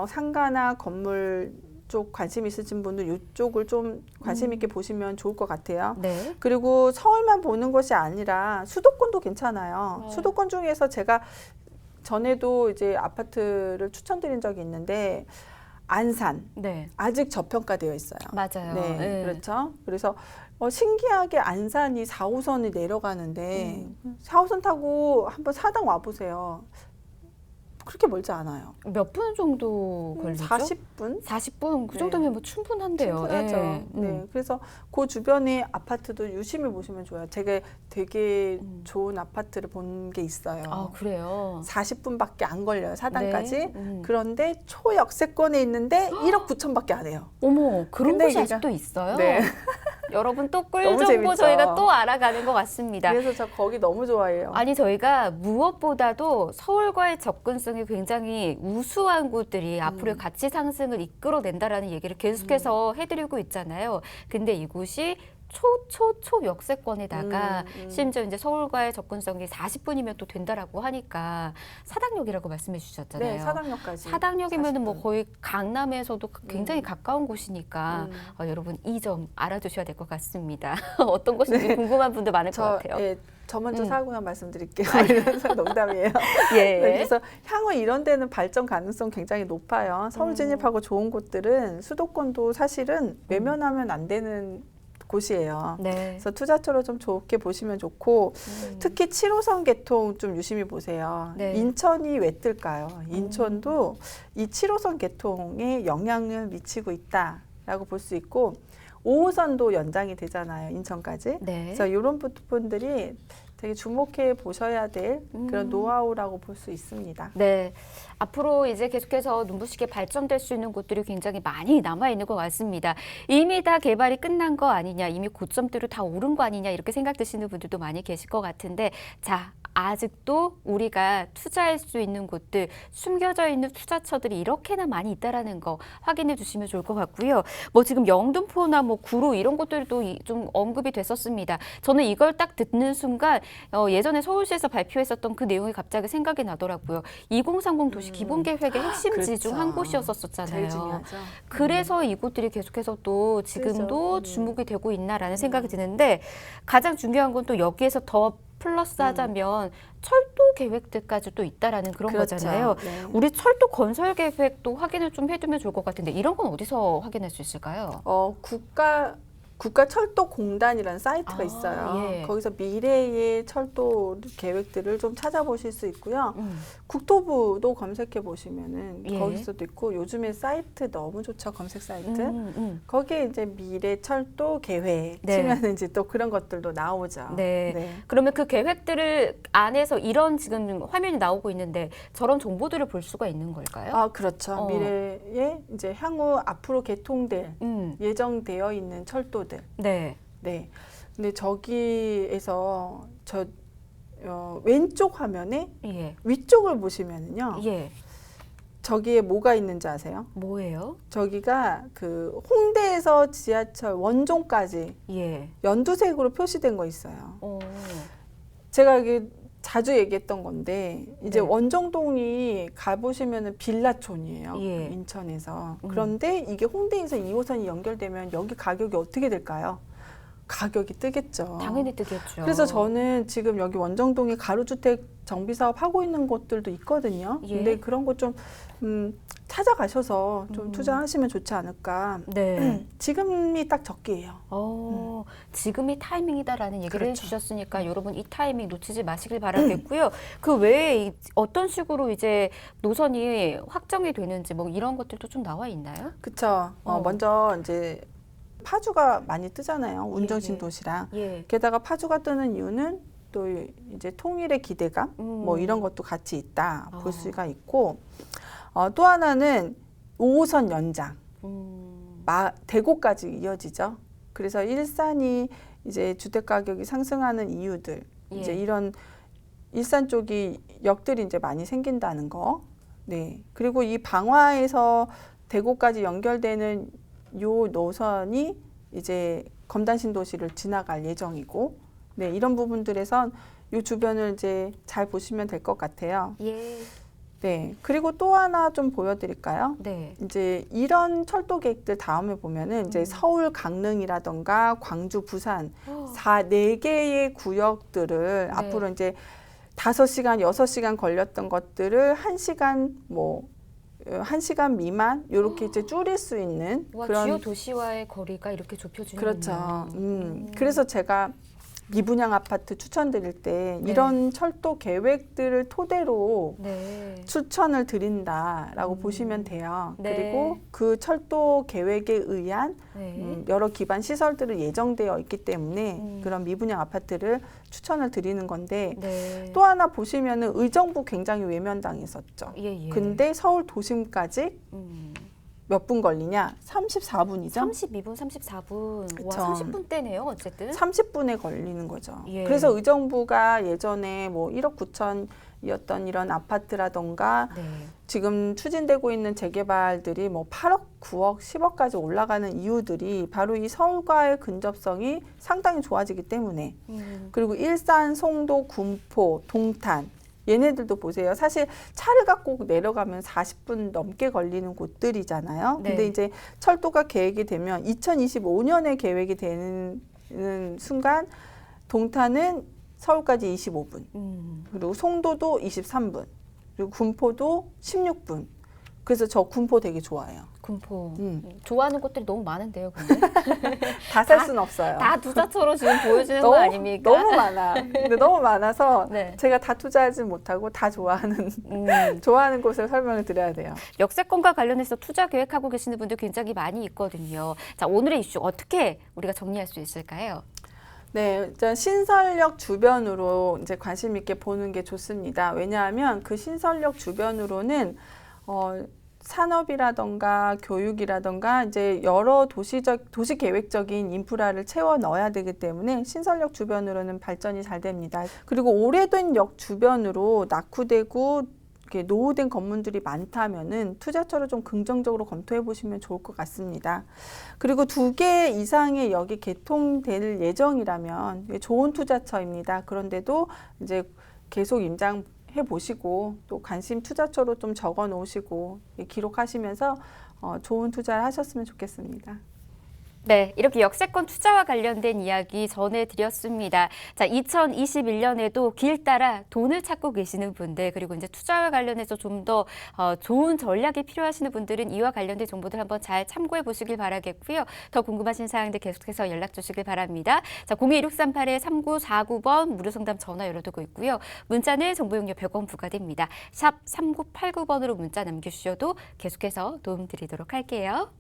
상가나 건물 쪽 관심 있으신 분들 이쪽을 좀 관심 있게 보시면 좋을 것 같아요. 네. 그리고 서울만 보는 것이 아니라 수도권도 괜찮아요. 수도권 중에서 제가 전에도 이제 아파트를 추천드린 적이 있는데 안산 네. 아직 저평가되어 있어요. 맞아요. 네, 네. 그렇죠. 그래서 신기하게 안산이 4호선이 내려가는데 4호선 타고 한번 사당 와보세요. 그렇게 멀지 않아요. 몇 분 정도 걸리죠? 40분? 40분? 그 네. 정도면 뭐 충분한데요. 충분하죠. 예. 네, 그래서 그 주변의 아파트도 유심히 보시면 좋아요. 제가 되게 좋은 아파트를 본 게 있어요. 아, 그래요? 40분밖에 안 걸려요, 사당까지. 네. 그런데 초역세권에 있는데 1억 9천밖에 안 해요. 어머, 그런 근데 곳이 얘가- 아직도 있어요? 네. 여러분 또 꿀 너무 정보 재밌죠? 저희가 또 알아가는 것 같습니다. 그래서 저 거기 너무 좋아해요. 아니 저희가 무엇보다도 서울과의 접근성이 굉장히 우수한 곳들이 앞으로의 가치 상승을 이끌어낸다라는 얘기를 계속해서 해드리고 있잖아요. 근데 이곳이 초 역세권에다가 심지어 이제 서울과의 접근성이 40분이면 또 된다라고 하니까 사당역이라고 말씀해 주셨잖아요. 네, 사당역까지. 사당역이면은 뭐 40분. 거의 강남에서도 굉장히 가까운 곳이니까 여러분 이 점 알아두셔야 될 것 같습니다. 어떤 곳인지 궁금한 분들 많을 것 같아요. 예, 저 먼저 사고나 말씀드릴게요. 이래서 농담이에요. 예. 네, 그래서 향후 이런 데는 발전 가능성 굉장히 높아요. 서울 진입하고 좋은 곳들은 수도권도 사실은 외면하면 안 되는 곳이에요. 네. 그래서 투자처로 좀 좋게 보시면 좋고 특히 7호선 개통 좀 유심히 보세요. 네. 인천이 왜 뜰까요? 인천도 이 7호선 개통에 영향을 미치고 있다라고 볼 수 있고 5호선도 연장이 되잖아요. 인천까지. 네. 그래서 이런 부분들이 되게 주목해 보셔야 될 그런 노하우라고 볼 수 있습니다. 네. 앞으로 이제 계속해서 눈부시게 발전될 수 있는 곳들이 굉장히 많이 남아있는 것 같습니다. 이미 다 개발이 끝난 거 아니냐, 이미 고점대로 다 오른 거 아니냐, 이렇게 생각 드시는 분들도 많이 계실 것 같은데, 자, 아직도 우리가 투자할 수 있는 곳들, 숨겨져 있는 투자처들이 이렇게나 많이 있다라는 거 확인해 주시면 좋을 것 같고요. 뭐 지금 영등포나 뭐 구로 이런 곳들도 좀 언급이 됐었습니다. 저는 이걸 딱 듣는 순간 예전에 서울시에서 발표했었던 그 내용이 갑자기 생각이 나더라고요. 2030 도시 기본 계획의 핵심지 중 한 그렇죠. 곳이었었잖아요. 제일 중요하죠. 그래서 이곳들이 계속해서 또 지금도 뜨죠. 주목이 되고 있나라는 생각이 드는데 가장 중요한 건 또 여기에서 더 플러스하자면 철도 계획들까지 또 있다라는 그런 그렇죠. 거잖아요. 네. 우리 철도 건설 계획도 확인을 좀 해두면 좋을 것 같은데 이런 건 어디서 확인할 수 있을까요? 국가철도공단이라는 사이트가 아, 있어요. 예. 거기서 미래의 철도 계획들을 좀 찾아보실 수 있고요. 음. 국토부도 검색해 보시면은 예. 거기서도 있고 요즘에 사이트 너무 좋죠. 검색 사이트. 거기에 이제 미래 철도 계획 네. 치면은 이제 또 그런 것들도 나오죠. 네. 그러면 그 계획들을 안에서 이런 지금 화면이 나오고 있는데 저런 정보들을 볼 수가 있는 걸까요? 아, 그렇죠. 어. 미래에 이제 향후 앞으로 개통될 예정되어 있는 철도들. 네. 네. 근데 저기에서 왼쪽 화면에 예. 위쪽을 보시면은요. 예. 저기에 뭐가 있는지 아세요? 뭐예요? 저기가 그 홍대에서 지하철 원종까지 예. 연두색으로 표시된 거 있어요. 어. 제가 이게 자주 얘기했던 건데 이제 네. 원정동이 가보시면은 빌라촌이에요. 예. 인천에서. 그런데 이게 홍대에서 2호선이 연결되면 여기 가격이 어떻게 될까요? 가격이 뜨겠죠. 당연히 뜨겠죠. 그래서 저는 지금 여기 원정동에 가로주택 정비사업 하고 있는 곳들도 있거든요. 예. 근데 그런 거 좀 찾아가셔서 좀 투자하시면 좋지 않을까. 네. 지금이 딱 적기예요. 지금이 타이밍이다라는 얘기를 그렇죠. 해주셨으니까 여러분 이 타이밍 놓치지 마시길 바라겠고요. 그 외에 어떤 식으로 이제 노선이 확정이 되는지 뭐 이런 것들도 좀 나와 있나요? 그쵸. 어. 먼저 이제 파주가 많이 뜨잖아요. 운전신도시랑. 예. 게다가 파주가 뜨는 이유는 또 이제 통일의 기대감 뭐 이런 것도 같이 있다 볼 수가 있고 또 하나는 5호선 연장 대구까지 이어지죠. 그래서 일산이 이제 주택 가격이 상승하는 이유들 이제 이런 일산 쪽이 역들이 이제 많이 생긴다는 거. 네. 그리고 이 방화에서 대구까지 연결되는 요 노선이 이제 검단신도시를 지나갈 예정이고, 네, 이런 부분들에선 요 주변을 이제 잘 보시면 될 것 같아요. 예. 네. 그리고 또 하나 좀 보여드릴까요? 네. 이제 이런 철도 계획들 다음에 보면은 이제 서울 강릉이라던가 광주 부산 네 개의 구역들을 앞으로 이제 5시간, 6시간 걸렸던 것들을 1시간 뭐 1시간 미만 이렇게 이제 줄일 수 있는 그런 주요 도시와의 거리가 이렇게 좁혀지는 그렇죠. 그래서 제가 미분양 아파트 추천드릴 때 이런 철도 계획들을 토대로 추천을 드린다라고 보시면 돼요. 그리고 그 철도 계획에 의한 여러 기반 시설들이 예정되어 있기 때문에 그런 미분양 아파트를 추천을 드리는 건데 또 하나 보시면은 의정부 굉장히 외면당했었죠. 근데 서울 도심까지 몇 분 걸리냐? 34분이죠. 32분, 34분. 와, 30분대네요, 어쨌든. 30분에 걸리는 거죠. 예. 그래서 의정부가 예전에 뭐 1억 9천이었던 이런 아파트라던가 지금 추진되고 있는 재개발들이 뭐 8억, 9억, 10억까지 올라가는 이유들이 바로 이 서울과의 근접성이 상당히 좋아지기 때문에 그리고 일산, 송도, 군포, 동탄 얘네들도 보세요. 사실 차를 갖고 내려가면 40분 넘게 걸리는 곳들이잖아요. 근데 이제 철도가 계획이 되면 2025년에 계획이 되는 순간 동탄은 서울까지 25분, 그리고 송도도 23분, 그리고 군포도 16분. 그래서 저 군포 되게 좋아해요. 군포. 좋아하는 곳들이 너무 많은데요, 근데? 다 살 수는 없어요. 다 투자처로 지금 보여주는 거 아닙니까? 너무 많아. 근데 너무 많아서 네. 제가 다 투자하지 못하고 다 좋아하는 좋아하는 곳을 설명을 드려야 돼요. 역세권과 관련해서 투자 계획하고 계시는 분들 굉장히 많이 있거든요. 자, 오늘의 이슈 어떻게 우리가 정리할 수 있을까요? 네, 일단 신설역 주변으로 이제 관심 있게 보는 게 좋습니다. 왜냐하면 그 신설역 주변으로는 산업이라던가 교육이라던가 이제 여러 도시 계획적인 인프라를 채워 넣어야 되기 때문에 신설역 주변으로는 발전이 잘 됩니다. 그리고 오래된 역 주변으로 낙후되고 이렇게 노후된 건물들이 많다면은 투자처를 좀 긍정적으로 검토해 보시면 좋을 것 같습니다. 그리고 2개 이상의 역이 개통될 예정이라면 좋은 투자처입니다. 그런데도 이제 계속 임장해 보시고 또 관심 투자처로 좀 적어 놓으시고 기록하시면서 좋은 투자를 하셨으면 좋겠습니다. 네, 이렇게 역세권 투자와 관련된 이야기 전해드렸습니다. 자, 2021년에도 길 따라 돈을 찾고 계시는 분들, 그리고 이제 투자와 관련해서 좀 더 좋은 전략이 필요하시는 분들은 이와 관련된 정보들 한번 잘 참고해 보시길 바라겠고요. 더 궁금하신 사항들 계속해서 연락 주시길 바랍니다. 자, 02638-3949번 무료 상담 전화 열어두고 있고요. 문자는 정보용료 100원 부과됩니다. 샵 3989번으로 문자 남겨주셔도 계속해서 도움 드리도록 할게요.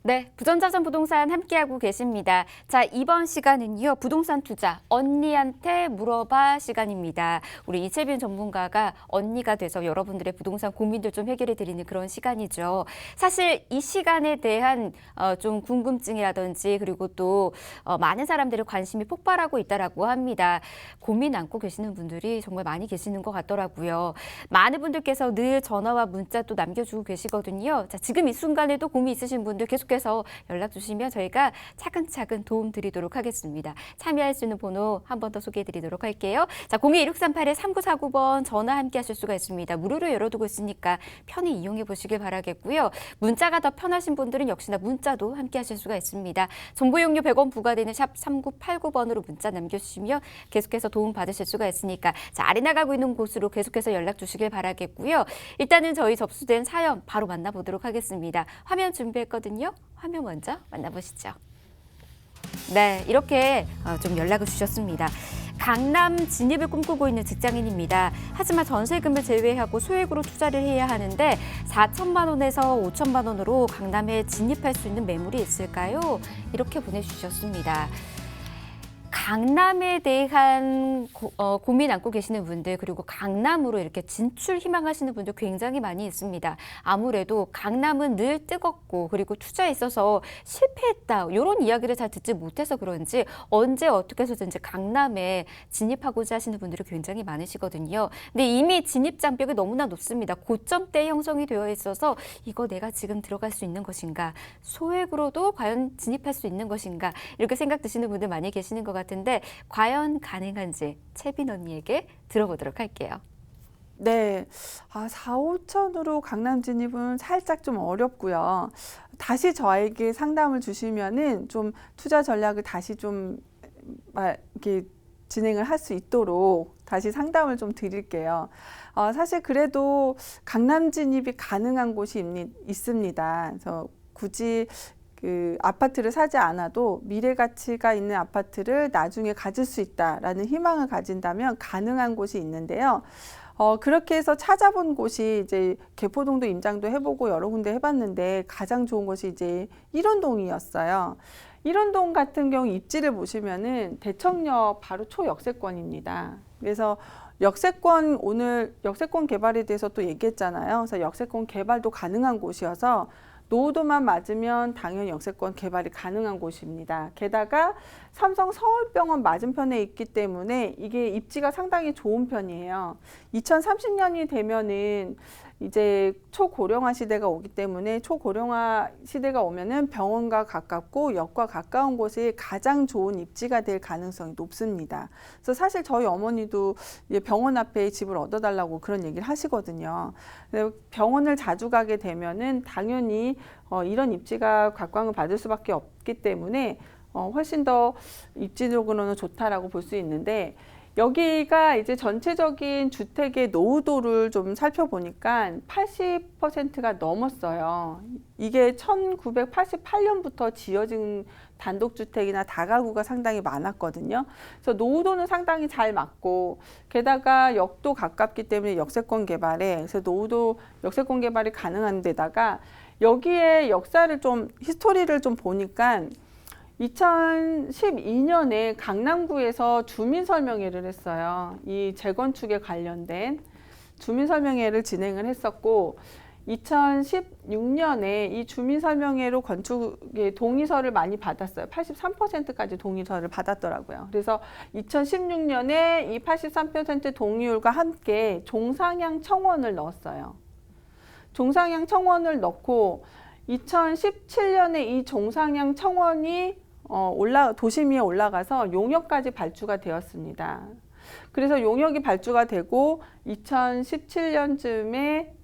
네, 부전자전 부동산 함께하고 계십니다. 자, 이번 시간은요, 부동산 투자 언니한테 물어봐 시간입니다. 우리 이채빈 전문가가 언니가 돼서 여러분들의 부동산 고민들 좀 해결해 드리는 그런 시간이죠. 사실 이 시간에 대한 좀 궁금증이라든지 그리고 또 많은 사람들의 관심이 폭발하고 있다라고 합니다. 고민 안고 계시는 분들이 정말 많이 계시는 것 같더라고요. 많은 분들께서 늘 전화와 문자 또 남겨주고 계시거든요. 자, 지금 이 순간에도 고민 있으신 분들 계속해서 연락 주시면 저희가 차근차근 도움 드리도록 하겠습니다. 참여할 수 있는 번호 한 번 더 소개해 드리도록 할게요. 자, 02638-3949번 전화 함께 하실 수가 있습니다. 무료로 열어두고 있으니까 편히 이용해 보시길 바라겠고요. 문자가 더 편하신 분들은 역시나 문자도 함께 하실 수가 있습니다. 정보용료 100원 부과되는 샵 3989번으로 문자 남겨주시면 계속해서 도움 받으실 수가 있으니까 자, 아래 나가고 있는 곳으로 계속해서 연락 주시길 바라겠고요. 일단은 저희 접수된 사연 바로 만나보도록 하겠습니다. 화면 준비했거든요. 화면 먼저 만나보시죠. 네, 이렇게 좀 연락을 주셨습니다. 강남 진입을 꿈꾸고 있는 직장인입니다. 하지만 전세금을 제외하고 소액으로 투자를 해야 하는데 4천만 원에서 5천만 원으로 강남에 진입할 수 있는 매물이 있을까요? 이렇게 보내주셨습니다. 강남에 대한 고민 안고 계시는 분들 그리고 강남으로 이렇게 진출 희망하시는 분들 굉장히 많이 있습니다. 아무래도 강남은 늘 뜨겁고 그리고 투자에 있어서 실패했다 이런 이야기를 잘 듣지 못해서 그런지 언제 어떻게 해서든지 강남에 진입하고자 하시는 분들이 굉장히 많으시거든요. 근데 이미 진입 장벽이 너무나 높습니다. 고점대 형성이 되어 있어서 이거 내가 지금 들어갈 수 있는 것인가 소액으로도 과연 진입할 수 있는 것인가 이렇게 생각 드시는 분들 많이 계시는 것 같은데 과연 가능한지 채빈 언니에게 들어보도록 할게요. 네, 4, 5천으로 강남 진입은 살짝 좀 어렵고요. 다시 저에게 상담을 주시면은 좀 투자 전략을 다시 좀 이렇게 진행을 할 수 있도록 다시 상담을 좀 드릴게요. 사실 그래도 강남 진입이 가능한 곳이 있습니다. 그래서 굳이 그 아파트를 사지 않아도 미래 가치가 있는 아파트를 나중에 가질 수 있다라는 희망을 가진다면 가능한 곳이 있는데요. 그렇게 해서 찾아본 곳이 이제 개포동도 임장도 해보고 여러 군데 해봤는데 가장 좋은 곳이 이제 일원동이었어요. 일원동 같은 경우 입지를 보시면은 대청역 바로 초역세권입니다. 그래서 오늘 역세권 개발에 대해서 또 얘기했잖아요. 그래서 역세권 개발도 가능한 곳이어서 노후도만 맞으면 당연히 역세권 개발이 가능한 곳입니다. 게다가 삼성 서울병원 맞은편에 있기 때문에 이게 입지가 상당히 좋은 편이에요. 2030년이 되면은 이제 초고령화 시대가 오기 때문에 초고령화 시대가 오면은 병원과 가깝고 역과 가까운 곳이 가장 좋은 입지가 될 가능성이 높습니다. 그래서 사실 저희 어머니도 병원 앞에 집을 얻어달라고 그런 얘기를 하시거든요. 병원을 자주 가게 되면은 당연히 이런 입지가 각광을 받을 수밖에 없기 때문에 훨씬 더 입지적으로는 좋다라고 볼 수 있는데 여기가 이제 전체적인 주택의 노후도를 좀 살펴보니까 80%가 넘었어요. 이게 1988년부터 지어진 단독주택이나 다가구가 상당히 많았거든요. 그래서 노후도는 상당히 잘 맞고, 게다가 역도 가깝기 때문에 역세권 개발에, 그래서 노후도 역세권 개발이 가능한 데다가 여기에 역사를 좀, 히스토리를 좀 보니까 2012년에 강남구에서 주민설명회를 했어요. 이 재건축에 관련된 주민설명회를 진행을 했었고, 2016년에 이 주민설명회로 건축의 동의서를 많이 받았어요. 83%까지 동의서를 받았더라고요. 그래서 2016년에 이 83% 동의율과 함께 종상향 청원을 넣었어요. 종상향 청원을 넣고 2017년에 이 종상향 청원이 도심위에 올라가서 용역까지 발주가 되었습니다. 그래서 용역이 발주가 되고 2017년쯤에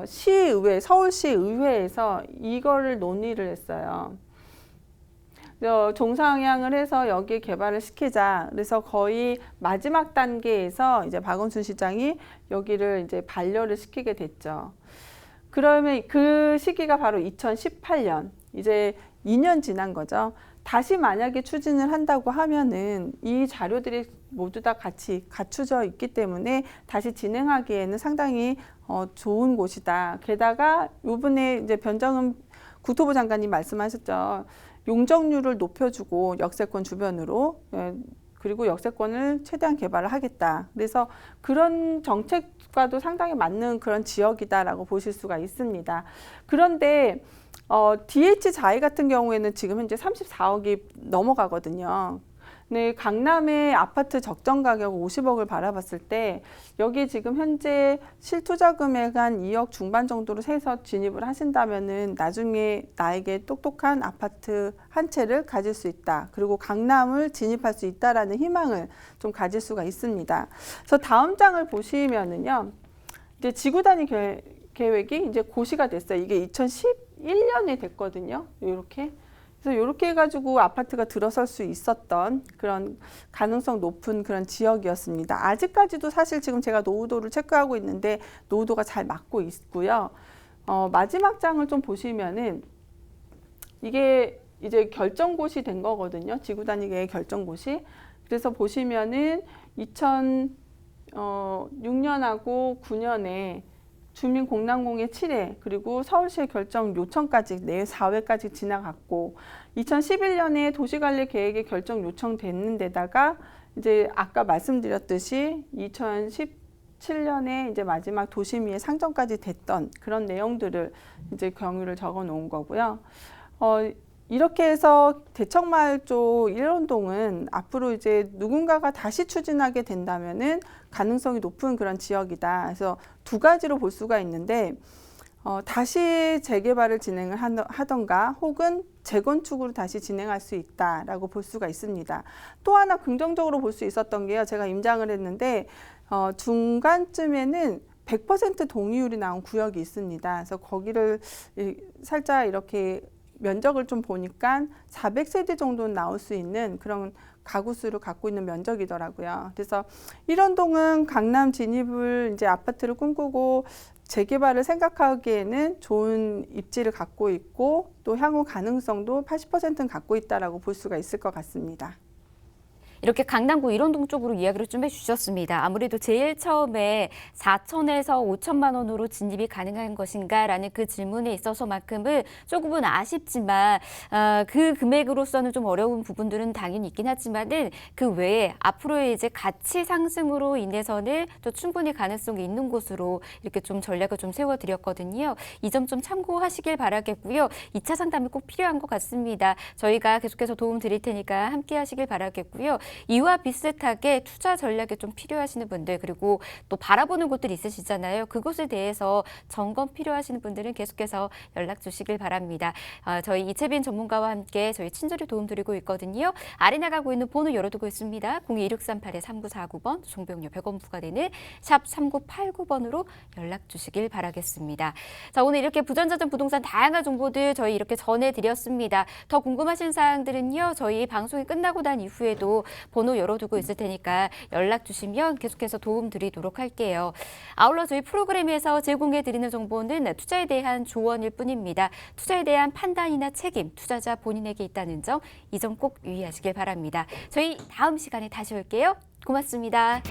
시의회, 서울시의회에서 이거를 논의를 했어요. 종상향을 해서 여기에 개발을 시키자. 그래서 거의 마지막 단계에서 이제 박원순 시장이 여기를 이제 반려를 시키게 됐죠. 그러면 그 시기가 바로 2018년, 이제 2년 지난 거죠. 다시 만약에 추진을 한다고 하면은 이 자료들이 모두 다 같이 갖춰져 있기 때문에 다시 진행하기에는 상당히 좋은 곳이다. 게다가 이번에 이제 변정은 국토부 장관님 말씀하셨죠. 용적률을 높여주고 역세권 주변으로, 그리고 역세권을 최대한 개발을 하겠다. 그래서 그런 정책과도 상당히 맞는 그런 지역이다라고 보실 수가 있습니다. 그런데 DH 자이 같은 경우에는 지금 현재 34억이 넘어가거든요. 네, 강남의 아파트 적정 가격 50억을 바라봤을 때 여기 지금 현재 실투자 금액 한 2억 중반 정도로 세서 진입을 하신다면은 나중에 나에게 똑똑한 아파트 한 채를 가질 수 있다. 그리고 강남을 진입할 수 있다라는 희망을 좀 가질 수가 있습니다. 그래서 다음 장을 보시면은요, 이제 지구 단위 계획이 이제 고시가 됐어요. 이게 2011년에 됐거든요. 이렇게. 그래서 이렇게 해가지고 아파트가 들어설 수 있었던 그런 가능성 높은 그런 지역이었습니다. 아직까지도 사실 지금 제가 노후도를 체크하고 있는데 노후도가 잘 맞고 있고요. 마지막 장을 좀 보시면은 이게 이제 결정고시 된 거거든요. 지구 단위계의 결정고시. 그래서 보시면은 2006년하고 9년에 주민 공란공예 7회, 그리고 서울시의 결정 요청까지 내 4회까지 지나갔고, 2011년에 도시관리 계획의 결정 요청됐는 데다가 이제 아까 말씀드렸듯이 2017년에 이제 마지막 도심위에 상정까지 됐던 그런 내용들을 이제 경유를 적어 놓은 거고요. 이렇게 해서 대청마을 쪽 1원동은 앞으로 이제 누군가가 다시 추진하게 된다면은 가능성이 높은 그런 지역이다. 그래서 두 가지로 볼 수가 있는데, 다시 재개발을 진행을 하던가 혹은 재건축으로 다시 진행할 수 있다라고 볼 수가 있습니다. 또 하나 긍정적으로 볼 수 있었던 게요. 제가 임장을 했는데 중간쯤에는 100% 동의율이 나온 구역이 있습니다. 그래서 거기를 살짝 이렇게 면적을 좀 보니까 400세대 정도는 나올 수 있는 그런 가구 수를 갖고 있는 면적이더라고요. 그래서 일원동은 강남 진입을 이제 아파트를 꿈꾸고 재개발을 생각하기에는 좋은 입지를 갖고 있고 또 향후 가능성도 80%는 갖고 있다라고 볼 수가 있을 것 같습니다. 이렇게 강남구 일원동 쪽으로 이야기를 좀 해주셨습니다. 아무래도 제일 처음에 4천에서 5천만 원으로 진입이 가능한 것인가라는 그 질문에 있어서만큼은 조금은 아쉽지만 그 금액으로서는 좀 어려운 부분들은 당연히 있긴 하지만은 그 외에 앞으로의 이제 가치 상승으로 인해서는 또 충분히 가능성이 있는 곳으로 이렇게 좀 전략을 좀 세워드렸거든요. 이 점 좀 참고하시길 바라겠고요. 2차 상담이 꼭 필요한 것 같습니다. 저희가 계속해서 도움 드릴 테니까 함께 하시길 바라겠고요. 이와 비슷하게 투자 전략이 좀 필요하시는 분들, 그리고 또 바라보는 곳들이 있으시잖아요. 그곳에 대해서 점검 필요하시는 분들은 계속해서 연락 주시길 바랍니다. 저희 이채빈 전문가와 함께 저희 친절히 도움드리고 있거든요. 아래 나가고 있는 번호 열어두고 있습니다. 021638-3949번, 종병료 100원 부과되는 샵 3989번으로 연락 주시길 바라겠습니다. 자, 오늘 이렇게 부전자전 부동산 다양한 정보들 저희 이렇게 전해드렸습니다. 더 궁금하신 사항들은요, 저희 방송이 끝나고 난 이후에도 번호 열어두고 있을 테니까 연락 주시면 계속해서 도움 드리도록 할게요. 아울러 저희 프로그램에서 제공해 드리는 정보는 투자에 대한 조언일 뿐입니다. 투자에 대한 판단이나 책임, 투자자 본인에게 있다는 점, 이 점 꼭 유의하시길 바랍니다. 저희 다음 시간에 다시 올게요. 고맙습니다.